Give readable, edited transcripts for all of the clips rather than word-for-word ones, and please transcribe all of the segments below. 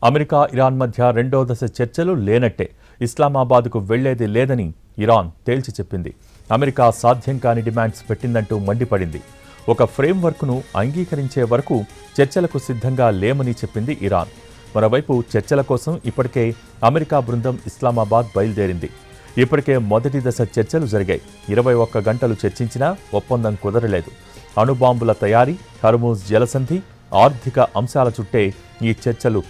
America Iran మధ్య రెండో దశ చర్చలు లేనట్టే, ఇస్లామాబాద్కు వెళ్లేది లేదని ఇరాన్ తేల్చి చెప్పింది. అమెరికా సాధ్యం కాని డిమాండ్స్ పెట్టిందంటూ మండిపడింది. ఒక ఫ్రేమ్వర్క్ను అంగీకరించే వరకు చర్చలకు సిద్ధంగా లేమని చెప్పింది ఇరాన్. మరోవైపు చర్చల కోసం ఇప్పటికే అమెరికా బృందం ఇస్లామాబాద్ బయలుదేరింది. ఇప్పటికే మొదటి దశ చర్చలు జరిగాయి. 21 గంటలు చర్చించినా ఒప్పందం కుదరలేదు. అణుబాంబుల తయారీ, హర్మూజ్ జలసంధి, ఆర్థిక అంశాల చుట్టే ఈ చర్చలు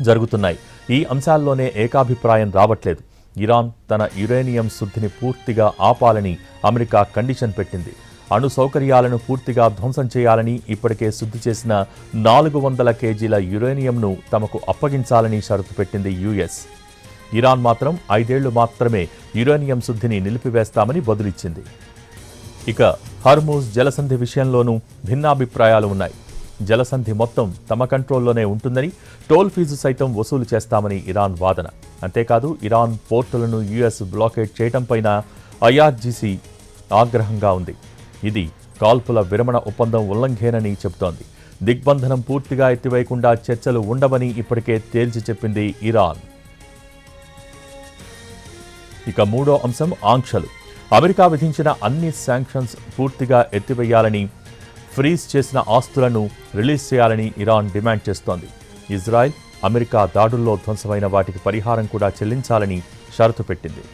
జరుగుతున్నాయి. ఈ అంశాల్లోనే ఏకాభిప్రాయం రావట్లేదు. ఇరాన్ తన యురేనియం శుద్ధిని పూర్తిగా ఆపాలని అమెరికా కండిషన్ పెట్టింది. అణు సౌకర్యాలను పూర్తిగా ధ్వంసం చేయాలని, ఇప్పటికే శుద్ధి చేసిన 400 కేజీల యురేనియంను తమకు అప్పగించాలని షరతు పెట్టింది యుఎస్. ఇరాన్ మాత్రం 5 ఏళ్లు మాత్రమే యురేనియం శుద్ధిని నిలిపివేస్తామని బదులిచ్చింది. ఇక హర్మూజ్ జలసంధి విషయంలోనూ భిన్నాభిప్రాయాలు ఉన్నాయి. జలసంధి మొత్తం తమ కంట్రోల్లోనే ఉంటుందని, టోల్ ఫీజు సైతం వసూలు చేస్తామని ఇరాన్ వాదన. అంతేకాదు, ఇరాన్ పోర్టులను యుఎస్ బ్లాకేట్ చేయడంపైన ఐఆర్జీసీ ఆగ్రహంగా ఉంది. ఇది కాల్పుల విరమణ ఒప్పందం ఉల్లంఘనేనని చెబుతోంది. దిగ్బంధనం పూర్తిగా ఎత్తివేయకుండా చర్చలు ఉండవని ఇప్పటికే తేల్చి చెప్పింది ఇరాన్. ఇక మూడో అంశం ఆంక్షలు. అమెరికా విధించిన అన్ని శాంక్షన్స్ పూర్తిగా ఎత్తివేయాలని, ఫ్రీజ్ చేసిన ఆస్తులను రిలీజ్ చేయాలని ఇరాన్ డిమాండ్ చేస్తోంది. ఇజ్రాయెల్, అమెరికా దాడుల్లో ధ్వంసమైన వాటికి పరిహారం కూడా చెల్లించాలని షరతు పెట్టింది.